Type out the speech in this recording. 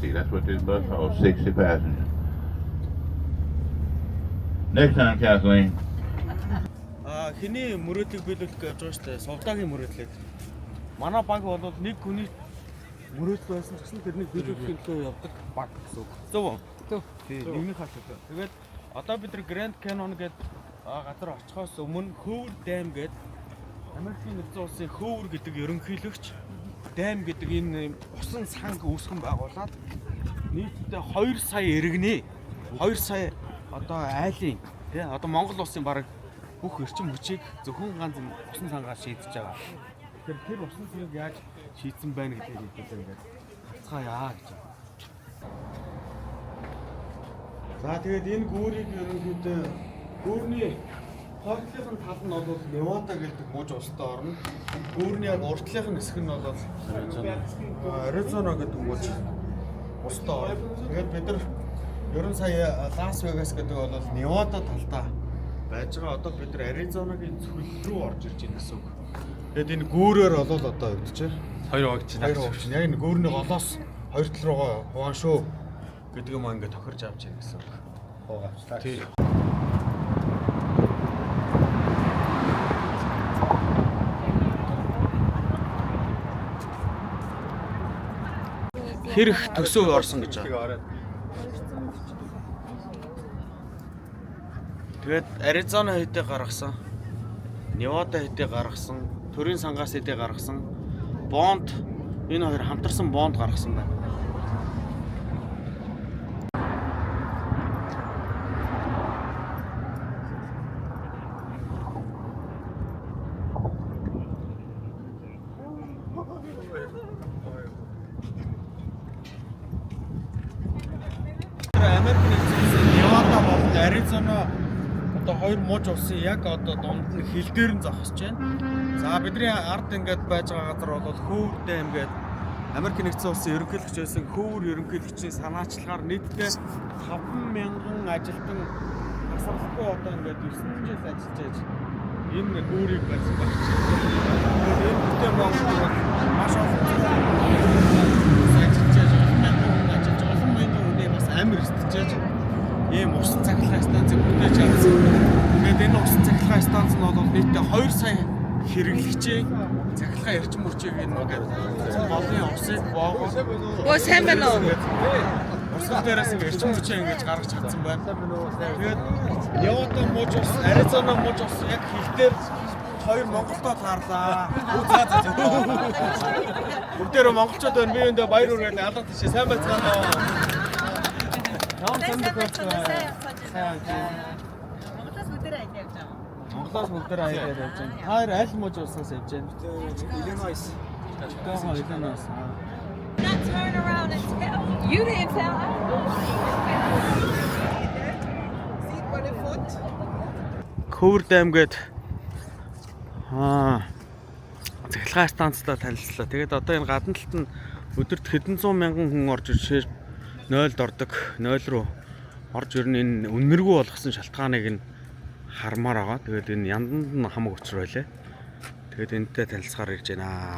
60. That's what this bus holds, 60 passengers. Next time, Kathleen. Хэний мөрөөдлийг биелүүлэх гэж байгаа шүү дээ. Сувдагийн мөрөөдлийг. Манай банк бол нэг хүний мөрөөдөл байсан ч гэсэн тэрнийг биелүүлэхийн төлөө явдаг банк гэсэн үг. Зөв үү? Зөв. Нэгний хаа төлөө. Тэгээд одоо бид нар Grand Canyon гэдэг газар очихоос өмнө Хөвөр дайм гэдэг Америкийн нэгдсэн улсын Хөвөр гэдэг ерөнхийлөгч дайм гэдэг энэ усан санг үүсгэн байгуулад нийтдээ 2 сая иргэний 2 сая одоо айлын тий одоо Монгол улсын бараг бүх эрчим хүчийг зөвхөн ганц усан сангаас шийдэж байгаа. Тэгэхээр тэр усан сангийг яаж шийдсэн байна гэдгийг ингээд хацгаая гэж байна. За тэгээд энэ гүүрийг ерөнхийдөө гүүрний хортлын тал нь бол Невада гэдэг мужи устай орно. Гүүрний яг уртлынх нь хэсэг нь бол Аризона гэдэг мужи устай орно. Тэгээд бид нар ерөн сая Лас Вегас гэдэг бол Невада талдаа байж байгаа. Одоо бид нар Аризонагийн цөлд рүү орж ирж байна гэсэн үг. Тэгээд энэ гүүрээр бол одоо өвдөж хоёр хогч чинь яг энэ гүүрний голоос хоёр тал руугаа хугаан шүү гэдэг юм ингээд тохирж авч яах гэсэн үг. Хуугаачлаа. Тийм. Хэрэг төсөө орсон гэж байгаа. Тэгээд Аризона хэдий гаргасан, Невада хэдий гаргасан, төрийн сангаас хэдий гаргасан, бонд энэ хоёр хамтарсан бонд гаргасан байна. Америкийн нэгдсэн улсын Невада болон Аризона одоо хоёр муж улсын яг одоо дунд нь хил дээр нь зогсож байна. За бидний ард ингээд байж байгаа газар бол Хөвөр дайм гэдэг Америкийн нэгдсэн улсын ерөнхийлөгч байсан Хөвөр ерөнхийлөгчийн санаачлагаар нийтдээ 5,000 ажилтан тасралтгүй одоо ингээд 9 жил ажиллаж байж энэ гүүрийг барьсан байна. Тэгээд энэ бүтээн Монгол бол маш олон амир өсдөж ийм усан цахилгаан станцыг бүтээж авсан. Тэгээд энэ усан цахилгаан станц нь бол нийтдээ 2 сая хэрэглэгчийн цахилгаан эрчим хүчийг ингээд голын усыг боогоо. Өө сайн байна уу? Усал дээрээс ингээд эрчим хүчээ ингэж гаргаж чадсан байна. Тэгээд Невада муж ус, Аризона муж ус яг хил дээр хоёр Монголдоо таарлаа. Бүгдээрээ монголчууд байна. Би өндөө баяр хүргэе. Алга тийш сайн байцгаана. Монголоос бүгдээр аялал явж байна. Хоёр аль муж улсаас явж байна? Illinois. Illinois. Not turn around and tell. You didn't tell. See what it foot. Хөвөр дайм гээд цахилгаан станцтай танилцлаа. Тэгээд одоо энэ гадна талд нь өдөрт хэдэн зуун мянган хүн орж ирж 0-д ордог, 0 руу орж ирнэ энэ үнэргүй болгосон шалтгааныг нь хармаар байгаа. Тэгээд энэ янданд нь хамаг учир байлаа. Тэгээд энэтэй танилцахаар ирж байна.